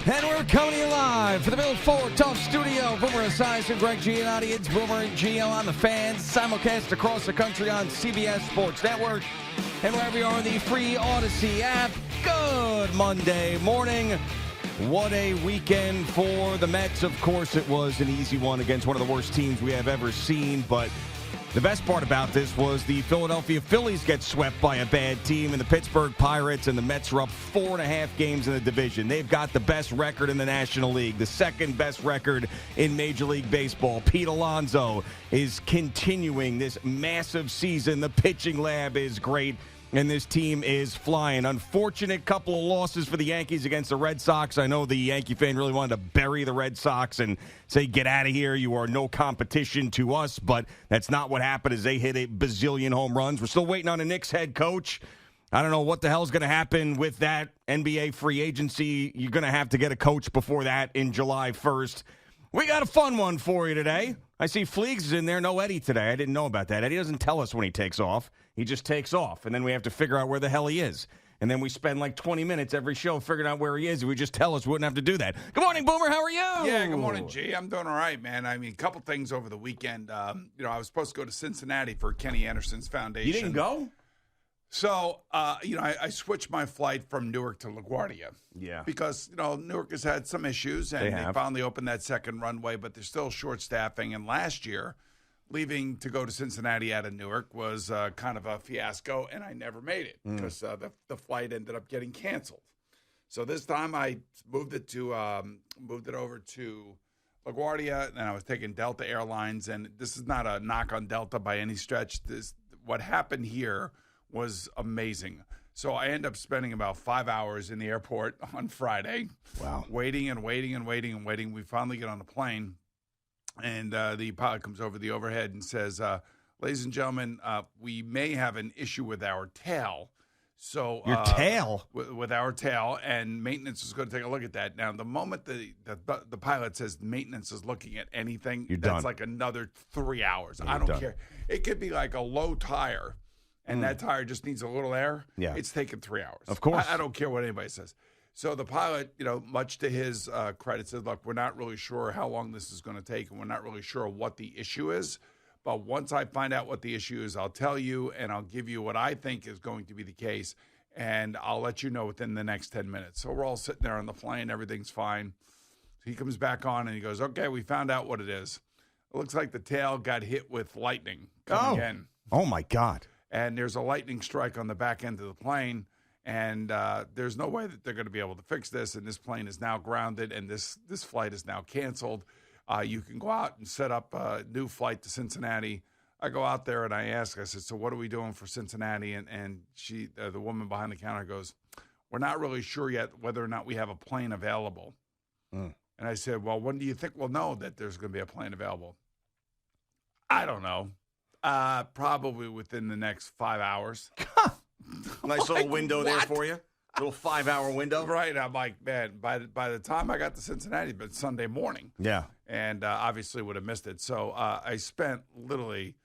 And we're coming to you live from the Bill Ford Tough Studio. Boomer Esiason, Greg Giannotti. It's Boomer and Gio on the Fans. Simulcast across the country on CBS Sports Network. And wherever you are on the free Odyssey app. Good Monday morning. What a weekend for the Mets. Of course, it was an easy one against one of the worst teams we have ever seen. But the best part about this was the Philadelphia Phillies get swept by a bad team, and the Pittsburgh Pirates and the Mets are up 4.5 games in the division. They've got the best record in the National League, the second best record in Major League Baseball. Pete Alonso is continuing this massive season. The pitching lab is great, and this team is flying. Unfortunate couple of losses for the Yankees against the Red Sox. I know the Yankee fan really wanted to bury the Red Sox and say, get out of here, you are no competition to us, but that's not what happened as they hit a bazillion home runs. We're still waiting on a Knicks head coach. I don't know what the hell's going to happen with that NBA free agency. You're going to have to get a coach before that in July 1st. We got a fun one for you today. I see Fleegs is in there. No Eddie today. I didn't know about that. Eddie doesn't tell us when he takes off. He just takes off, and then we have to figure out where the hell he is. And then we spend like 20 minutes every show figuring out where he is. If we just tell us, we wouldn't have to do that. Good morning, Boomer. How are you? Yeah, good morning, G. I'm doing all right, man. I mean, a couple things over the weekend. I was supposed to go to Cincinnati for Kenny Anderson's foundation. You didn't go? So, I switched my flight from Newark to LaGuardia. Yeah. Because, Newark has had some issues, and they finally opened that second runway, but they're still short staffing. And last year, leaving to go to Cincinnati out of Newark was kind of a fiasco, and I never made it because the flight ended up getting canceled. So this time I moved it over to LaGuardia, and I was taking Delta Airlines. And this is not a knock on Delta by any stretch. What happened here was amazing. So I end up spending about 5 hours in the airport on Friday. Wow. Waiting and waiting and waiting and waiting. We finally get on the plane. And the pilot comes over the overhead and says, ladies and gentlemen, we may have an issue with our tail. So Your tail? With our tail, and maintenance is going to take a look at that. Now, the moment the pilot says maintenance is looking at anything, You're that's done. like another 3 hours. Yeah, I don't done. care. It could be like a low tire, and that tire just needs a little air. Yeah. It's taking 3 hours. Of course. I don't care what anybody says. So the pilot, much to his credit, said, look, we're not really sure how long this is going to take, and we're not really sure what the issue is. But once I find out what the issue is, I'll tell you, and I'll give you what I think is going to be the case, and I'll let you know within the next 10 minutes. So we're all sitting there on the plane. Everything's fine. So he comes back on, and he goes, okay, we found out what it is. It looks like the tail got hit with lightning coming in. Oh, my God. And there's a lightning strike on the back end of the plane. And there's no way that they're going to be able to fix this. And this plane is now grounded, and this flight is now canceled. You can go out and set up a new flight to Cincinnati. I go out there, and I ask, I said, so what are we doing for Cincinnati? And she, the woman behind the counter goes, we're not really sure yet whether or not we have a plane available. And I said, well, when do you think we'll know that there's going to be a plane available? I don't know. Probably within the next 5 hours. Nice little window there for you. Little 5-hour window. Right. I'm like, man, by the time I got to Cincinnati, but Sunday morning. Yeah. And obviously would have missed it. So I spent literally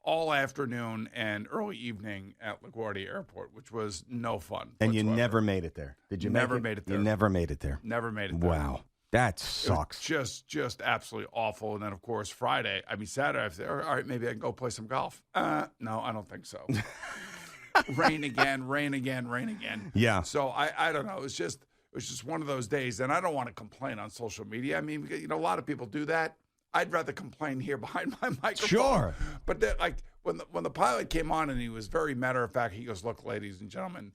all afternoon and early evening at LaGuardia Airport, which was no fun. And whatsoever. you never made it there. Did you Never made it there. You never made it there. Never made it there. Wow. That sucks. It was just absolutely awful. And then, of course, Saturday, I said, all right, maybe I can go play some golf. No, I don't think so. Rain again. Yeah. So I don't know. It was just one of those days, and I don't want to complain on social media. I mean, a lot of people do that. I'd rather complain here behind my microphone. Sure. But when the pilot came on, and he was very matter of fact, he goes, "Look, ladies and gentlemen,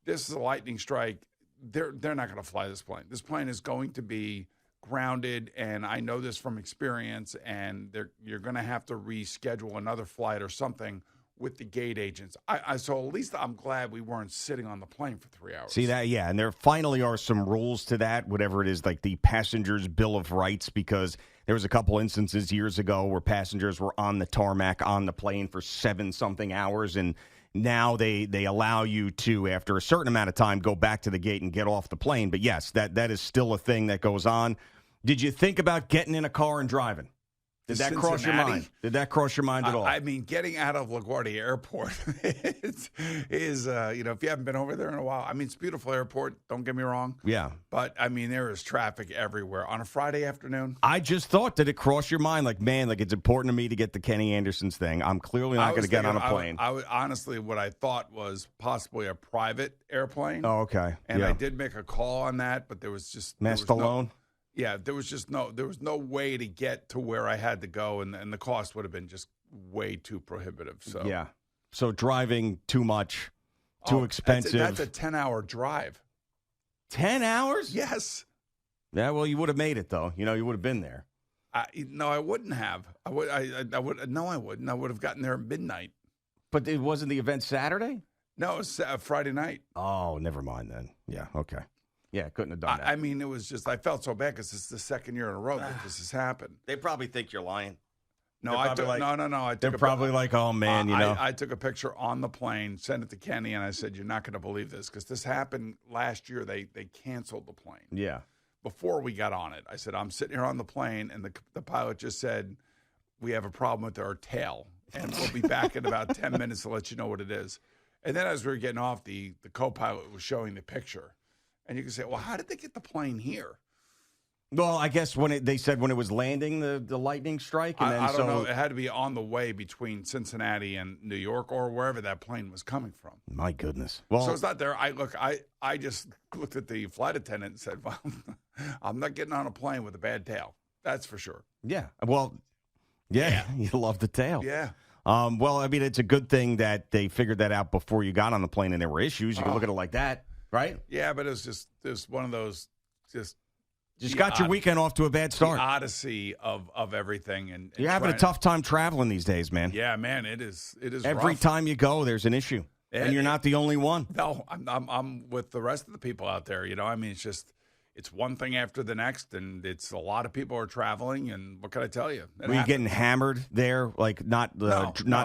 this is a lightning strike. They're not going to fly this plane. This plane is going to be grounded, and I know this from experience. And you're going to have to reschedule another flight or something." With the gate agents. So at least I'm glad we weren't sitting on the plane for 3 hours. See that? Yeah. And there finally are some rules to that, whatever it is, like the passenger's bill of rights, because there was a couple instances years ago where passengers were on the tarmac on the plane for 7-something hours. And now they allow you to, after a certain amount of time, go back to the gate and get off the plane. But yes, that is still a thing that goes on. Did you think about getting in a car and driving? Did that cross your mind? Did that cross your mind at all? I mean, getting out of LaGuardia Airport is if you haven't been over there in a while, I mean, it's a beautiful airport. Don't get me wrong. Yeah. But, I mean, there is traffic everywhere on a Friday afternoon. I just thought, did it cross your mind? Like, man, like it's important to me to get the Kenny Anderson's thing. I'm clearly not going to get on a plane. I would honestly, what I thought was possibly a private airplane. Oh, okay. And I did make a call on that, but there was just... Alone? Yeah, there was no way to get to where I had to go, and the cost would have been just way too prohibitive. So yeah, so driving too much, too expensive. That's a 10-hour drive. 10 hours? Yes. Yeah, well, you would have made it though. You would have been there. No, I wouldn't have. I would. No, I wouldn't. I would have gotten there at midnight. But it wasn't the event Saturday? No, it was Friday night. Oh, never mind then. Yeah, okay. Yeah, couldn't have done that. I mean, it was just, I felt so bad because it's the second year in a row that this has happened. They probably think you're lying. No, no. They're probably like, oh, man, I took a picture on the plane, sent it to Kenny, and I said, you're not going to believe this because this happened last year. They canceled the plane. Yeah. Before we got on it, I said, I'm sitting here on the plane, and the pilot just said, we have a problem with our tail, and we'll be back in about 10 minutes to let you know what it is. And then as we were getting off, the co-pilot was showing the picture. And you can say, well, how did they get the plane here? Well, I guess they said when it was landing, the lightning strike. And I don't know. It had to be on the way between Cincinnati and New York or wherever that plane was coming from. My goodness. Well, so it's not there. I just looked at the flight attendant and said, well, I'm not getting on a plane with a bad tail. That's for sure. Yeah. Well, yeah. You love the tail. Yeah. Well, I mean, it's a good thing that they figured that out before you got on the plane and there were issues. You can look at it like that. Right? Yeah, but it was one of those just got your weekend off to a bad start. The odyssey of everything, and you're having a tough time traveling these days, man. Yeah, man, it is. Every rough. time you go, there's an issue, and you're not the only one. No, I'm with the rest of the people out there. I mean, it's one thing after the next, and it's a lot of people are traveling. And what can I tell you? Were you getting hammered there? Like not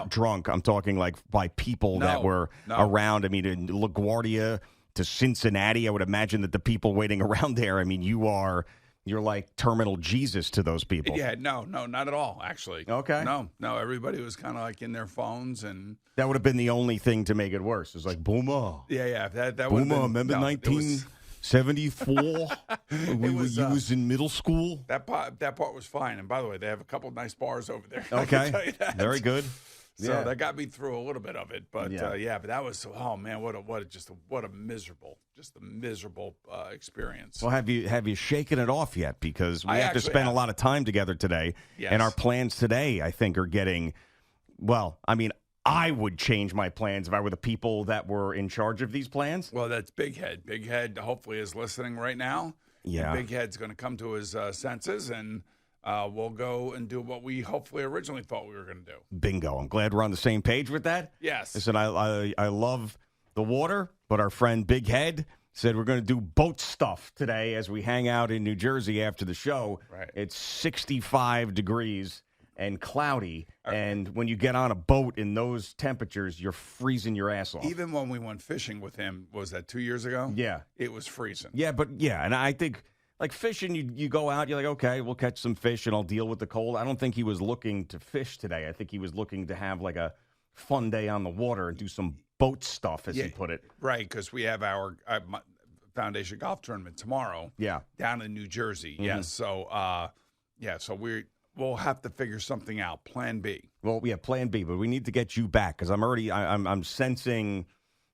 drunk. I'm talking like by people that were around. I mean, in LaGuardia to Cincinnati, I would imagine that the people waiting around there, I mean, you're like terminal Jesus to those people. Yeah, no, not at all, actually. Okay. No, everybody was kind of like in their phones, and that would have been the only thing to make it worse. It was like, Boomer. Yeah, that Boomer, remember 1974? You was in middle school? That part was fine. And by the way, they have a couple of nice bars over there. Okay. I can tell you that. Very good. So that got me through a little bit of it, but but that was what a miserable experience. Well, have you shaken it off yet? Because we have to spend a lot of time together today, and our plans today, I think, are getting. Well, I mean, I would change my plans if I were the people that were in charge of these plans. Well, that's Big Head. Big Head hopefully is listening right now. Yeah, and Big Head's going to come to his senses and. We'll go and do what we hopefully originally thought we were going to do. Bingo. I'm glad we're on the same page with that. Yes. Listen, I love the water, but our friend Big Head said we're going to do boat stuff today as we hang out in New Jersey after the show. Right. It's 65 degrees and cloudy, and when you get on a boat in those temperatures, you're freezing your ass off. Even when we went fishing with him, was that 2 years ago? Yeah. It was freezing. Yeah, and I think... Like fishing, you go out, you're like, okay, we'll catch some fish and I'll deal with the cold. I don't think he was looking to fish today. I think he was looking to have like a fun day on the water and do some boat stuff, as he put it. Right, because we have our Foundation Golf Tournament tomorrow. Yeah. Down in New Jersey. Mm-hmm. Yes. So, so we'll have to figure something out. Plan B. Well, yeah, Plan B, but we need to get you back because I'm sensing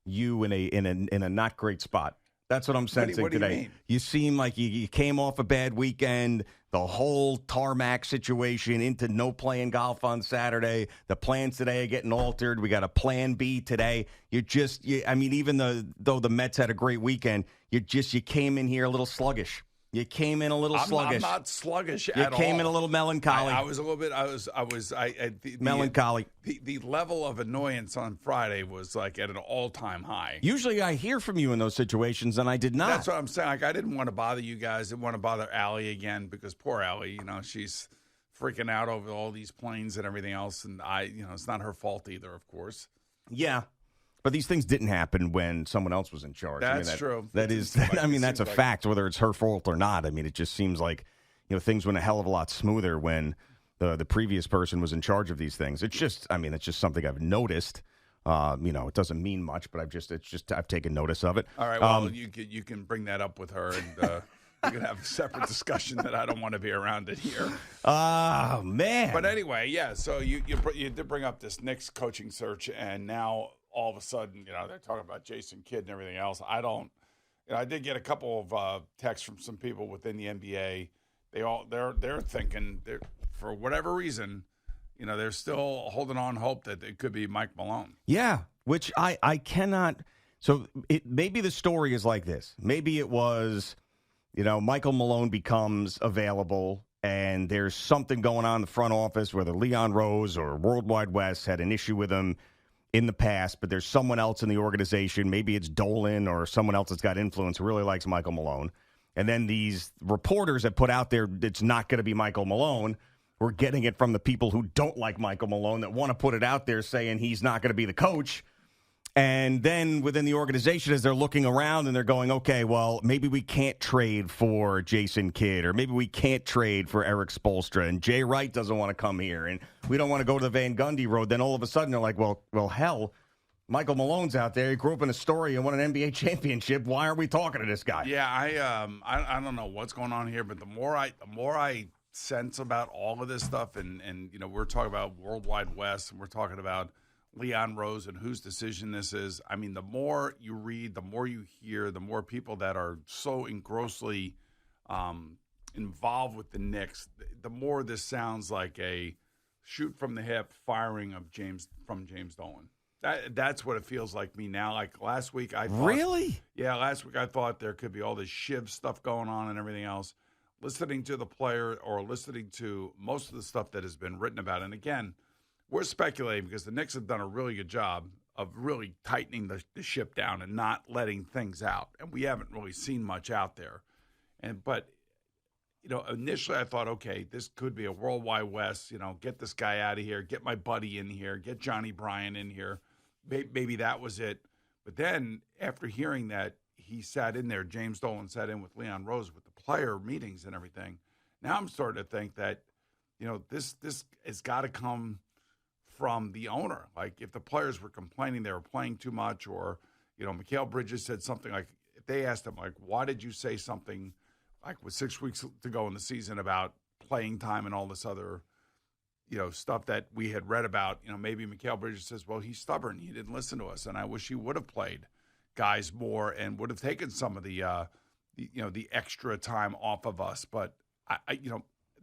you in a not great spot. That's what I'm sensing what do today. You mean? You seem like you came off a bad weekend, the whole tarmac situation into no playing golf on Saturday. The plans today are getting altered. We got a plan B today. Even though the Mets had a great weekend, you came in here a little sluggish. You came in a little sluggish. I'm not sluggish at all. You came in a little melancholy. I was a little bit. Melancholy. The level of annoyance on Friday was like at an all-time high. Usually, I hear from you in those situations, and I did not. That's what I'm saying. Like I didn't want to bother you guys. Didn't want to bother Allie again because poor Allie. She's freaking out over all these planes and everything else, and it's not her fault either, of course. Yeah. But these things didn't happen when someone else was in charge. That's true. That's a fact, whether it's her fault or not. I mean, it just seems like, things went a hell of a lot smoother when the previous person was in charge of these things. It's just something I've noticed. It doesn't mean much, but I've taken notice of it. All right, well, you can bring that up with her, and we can have a separate discussion that I don't want to be around it here. Oh, man. But anyway, yeah, so you did bring up this Knicks coaching search, and now all of a sudden, they're talking about Jason Kidd and everything else. I did get a couple of texts from some people within the NBA. They're thinking, for whatever reason, they're still holding on hope that it could be Mike Malone. Yeah, which I cannot. So maybe the story is like this. Maybe it was, Michael Malone becomes available, and there's something going on in the front office, whether Leon Rose or Worldwide West had an issue with him in the past, but there's someone else in the organization. Maybe it's Dolan or someone else that's got influence who really likes Michael Malone. And then these reporters that put out there it's not going to be Michael Malone. We're getting it from the people who don't like Michael Malone that want to put it out there saying he's not going to be the coach. And then within the organization, as they're looking around and they're going, okay, well, maybe we can't trade for Jason Kidd, or maybe we can't trade for Eric Spoelstra, and Jay Wright doesn't want to come here, and we don't want to go to the Van Gundy road. Then all of a sudden they're like, well, hell, Michael Malone's out there. He grew up in Astoria and won an NBA championship. Why aren't we talking to this guy? Yeah, I don't know what's going on here, but the more I sense about all of this stuff, and we're talking about Worldwide West, and we're talking about Leon Rose and whose decision this is. I mean, the more you read, the more you hear, the more people that are so engrossly involved with the Knicks, the more this sounds like a shoot from the hip firing of James Dolan. That's what it feels like me now. Like last week, I thought, really? Yeah, last week I thought there could be all this Shiv stuff going on and everything else. Listening to the player or listening to most of the stuff that has been written about, and again, we're speculating because the Knicks have done a really good job of really tightening the ship down and not letting things out. And we haven't really seen much out there. But initially I thought, okay, this could be a Worldwide West, get this guy out of here, get my buddy in here, get Johnny Bryan in here. Maybe that was it. But then after hearing that he sat in there, James Dolan sat in with Leon Rose with the player meetings and everything, now I'm starting to think that, this has got to come from the owner. Like if the players were complaining they were playing too much, or Mikal Bridges said something like, if they asked him like, why did you say something like with 6 weeks to go in the season about playing time and all this other stuff that we had read about, maybe Mikal Bridges says, well, he's stubborn, he didn't listen to us, and I wish he would have played guys more and would have taken some of the extra time off of us. But I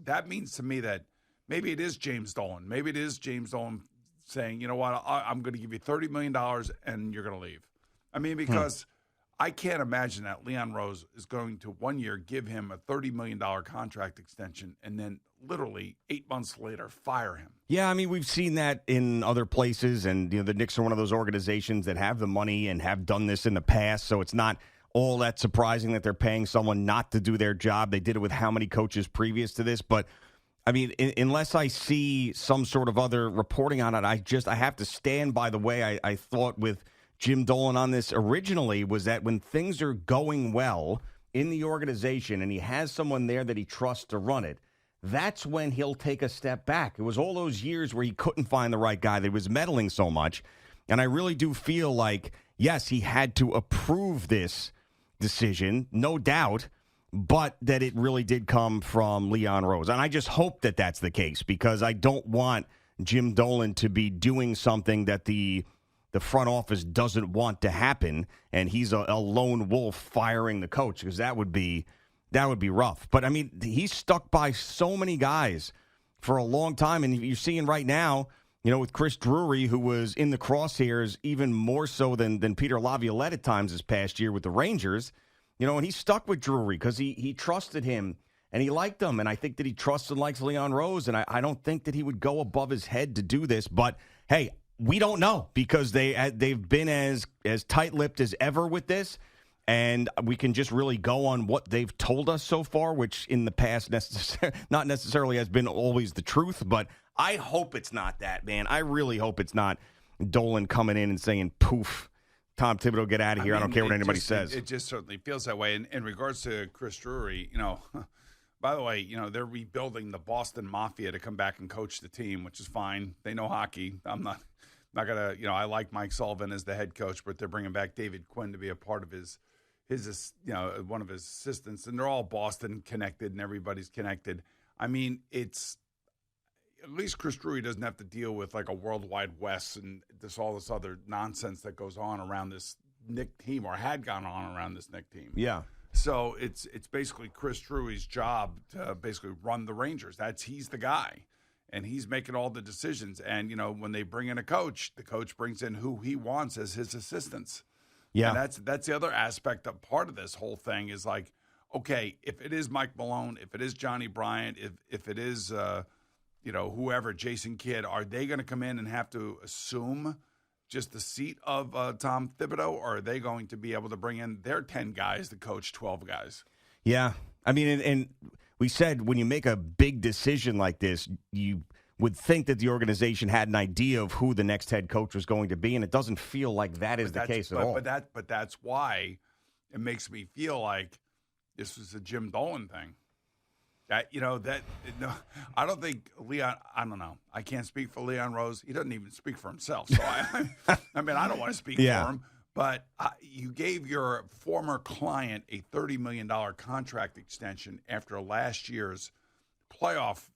that means to me that maybe it is James Dolan. Maybe it is James Dolan saying, you know what, I'm going to give you $30 million and you're going to leave. I mean, because I can't imagine that Leon Rose is going to 1 year give him a $30 million contract extension and then literally 8 months later fire him. Yeah, I mean, we've seen that in other places, and the Knicks are one of those organizations that have the money and have done this in the past, so it's not all that surprising that they're paying someone not to do their job. They did it with how many coaches previous to this, but I mean, unless I see some sort of other reporting on it, I have to stand by the way I thought with Jim Dolan on this originally, was that when things are going well in the organization and he has someone there that he trusts to run it, that's when he'll take a step back. It was all those years where he couldn't find the right guy that was meddling so much. And I really do feel like, yes, he had to approve this decision, no doubt, but that it really did come from Leon Rose. And I just hope that that's the case, because I don't want Jim Dolan to be doing something that the front office doesn't want to happen, and he's a lone wolf firing the coach, because that would be rough. But, I mean, he's stuck by so many guys for a long time, and you're seeing right now, with Chris Drury, who was in the crosshairs even more so than Peter Laviolette at times this past year with the Rangers, and he stuck with Drury because he trusted him and he liked him. And I think that he trusts and likes Leon Rose, and I don't think that he would go above his head to do this. But, hey, we don't know, because they've been as tight-lipped as ever with this. And we can just really go on what they've told us so far, which in the past not necessarily has been always the truth. But I hope it's not that, man. I really hope it's not Dolan coming in and saying, poof, Tom Thibodeau, get out of here. I don't care what anybody says. It just certainly feels that way. In regards to Chris Drury, By the way, they're rebuilding the Boston Mafia to come back and coach the team, which is fine. They know hockey. I'm not going to, I like Mike Sullivan as the head coach, but they're bringing back David Quinn to be a part of his one of his assistants. And they're all Boston connected and everybody's connected. I mean, it's at least Chris Drury doesn't have to deal with like a worldwide West and all this other nonsense that goes on around this Knicks team or had gone on around this Knicks team. Yeah. So it's basically Chris Drury's job to basically run the Rangers. He's the guy, and he's making all the decisions. And when they bring in a coach, the coach brings in who he wants as his assistants. Yeah, and that's the other aspect of part of this whole thing is like, okay, if it is Mike Malone, if it is Johnny Bryant, if it is whoever, Jason Kidd, are they going to come in and have to assume just the seat of Tom Thibodeau, or are they going to be able to bring in their 10 guys to coach 12 guys? Yeah. I mean, and we said when you make a big decision like this, you would think that the organization had an idea of who the next head coach was going to be, and it doesn't feel like that is the case at all. But that's why it makes me feel like this was a Jim Dolan thing. I don't think Leon. I don't know. I can't speak for Leon Rose. He doesn't even speak for himself. So I mean, I don't want to speak for him. But you gave your former client a $30 million contract extension after last year's playoff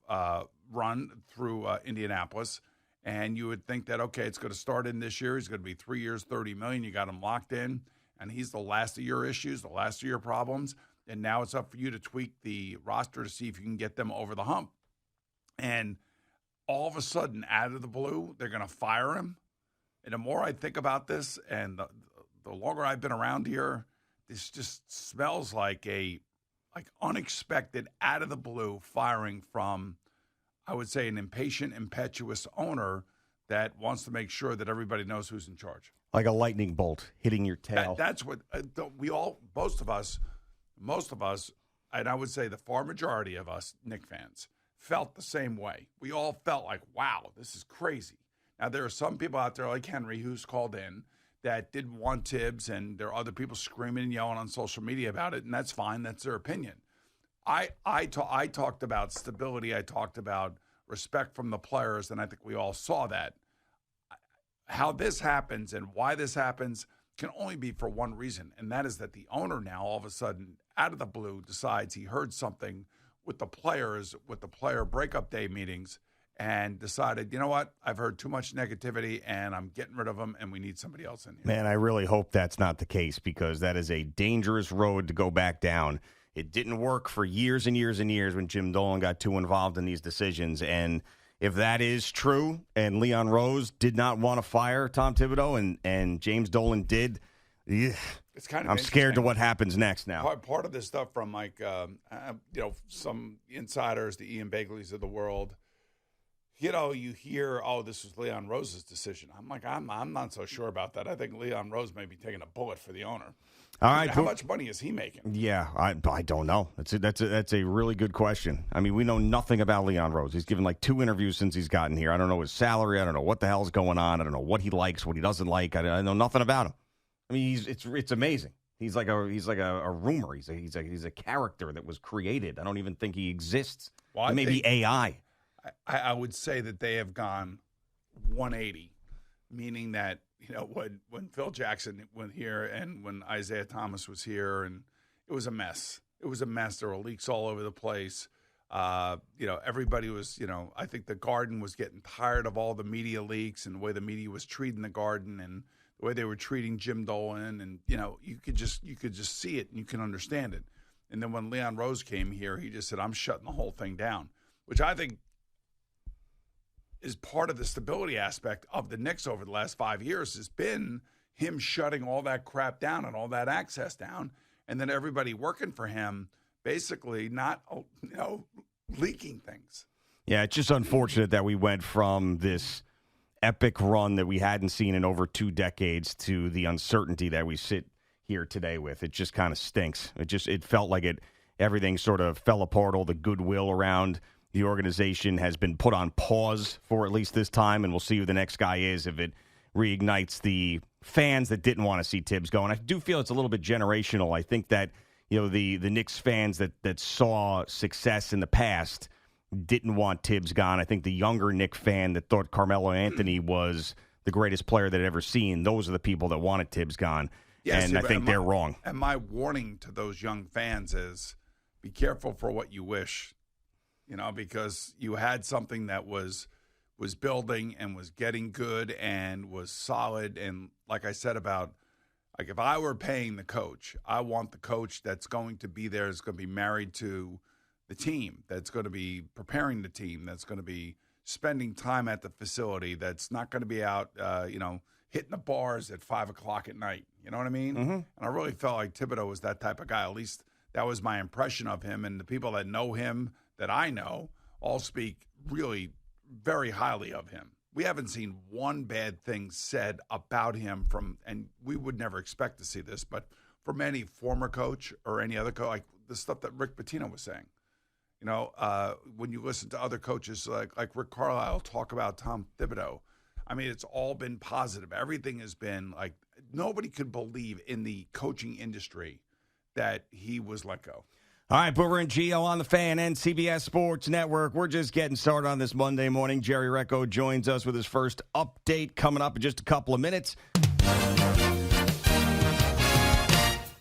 run through Indianapolis, and you would think that it's going to start in this year. He's going to be 3 years, $30 million. You got him locked in, and he's the last of your issues, the last of your problems. And now it's up for you to tweak the roster to see if you can get them over the hump. And all of a sudden, out of the blue, they're going to fire him. And the more I think about this, and the longer I've been around here, this just smells like unexpected, out of the blue firing from, I would say, an impatient, impetuous owner that wants to make sure that everybody knows who's in charge. Like a lightning bolt hitting your tail. That's what most of us, and I would say the far majority of us Knicks fans, felt the same way. We all felt like, wow, this is crazy. Now, there are some people out there like Henry who's called in that didn't want Thibs, and there are other people screaming and yelling on social media about it, and that's fine. That's their opinion. I talked about stability. I talked about respect from the players, and I think we all saw that. How this happens and why this happens can only be for one reason, and that is that the owner now all of a sudden, out of the blue, decides he heard something with the players, with the player breakup day meetings, and decided, you know what, I've heard too much negativity, and I'm getting rid of them, and we need somebody else in here. Man, I really hope that's not the case, because that is a dangerous road to go back down. It didn't work for years and years and years when Jim Dolan got too involved in these decisions, and if that is true, and Leon Rose did not want to fire Tom Thibodeau, and James Dolan did, it's kind of I'm scared to what happens next now. Part of this stuff from some insiders, the Ian Bagleys of the world, you hear, this was Leon Rose's decision. I'm like, I'm not so sure about that. I think Leon Rose may be taking a bullet for the owner. All right, how much money is he making? Yeah, I don't know. That's a really good question. I mean, we know nothing about Leon Rose. He's given like 2 interviews since he's gotten here. I don't know his salary. I don't know what the hell's going on. I don't know what he likes, what he doesn't like. I know nothing about him. I mean, it's amazing. He's like a rumor. He's a character that was created. I don't even think he exists. Well, maybe AI. I would say that they have gone 180, meaning that when Phil Jackson went here and when Isaiah Thomas was here, and it was a mess. It was a mess. There were leaks all over the place. Everybody was, I think the Garden was getting tired of all the media leaks and the way the media was treating the Garden and the way they were treating Jim Dolan, and you could just see it and you can understand it. And then when Leon Rose came here, he just said, "I'm shutting the whole thing down," which I think is part of the stability aspect of the Knicks over the last 5 years, has been him shutting all that crap down and all that access down, and then everybody working for him basically not, leaking things. Yeah, it's just unfortunate that we went from this epic run that we hadn't seen in over 2 decades to the uncertainty that we sit here today with. It just kind of stinks. It felt like everything sort of fell apart. All the goodwill around the organization has been put on pause for at least this time, and we'll see who the next guy is if it reignites the fans that didn't want to see Thibs go. And I do feel it's a little bit generational. I think that, the Knicks fans that saw success in the past didn't want Thibs gone. I think the younger Knicks fan that thought Carmelo Anthony was the greatest player they'd ever seen, those are the people that wanted Thibs gone. Yes, and I think they're wrong. And my warning to those young fans is be careful for what you wish, because you had something that was building and was getting good and was solid. And like I said if I were paying the coach, I want the coach that's going to be there, is going to be married to the team, that's going to be preparing the team, that's going to be spending time at the facility, that's not going to be out, hitting the bars at 5 o'clock at night. You know what I mean? Mm-hmm. And I really felt like Thibodeau was that type of guy. At least that was my impression of him. And the people that know him, that I know, all speak really very highly of him. We haven't seen one bad thing said about him and we would never expect to see this, but from any former coach or any other coach, like the stuff that Rick Pitino was saying. When you listen to other coaches like Rick Carlisle talk about Tom Thibodeau, I mean, it's all been positive. Everything has been like nobody could believe in the coaching industry that he was let go. All right, Boomer and Gio on the Fan and CBS Sports Network. We're just getting started on this Monday morning. Jerry Recco joins us with his first update coming up in just a couple of minutes.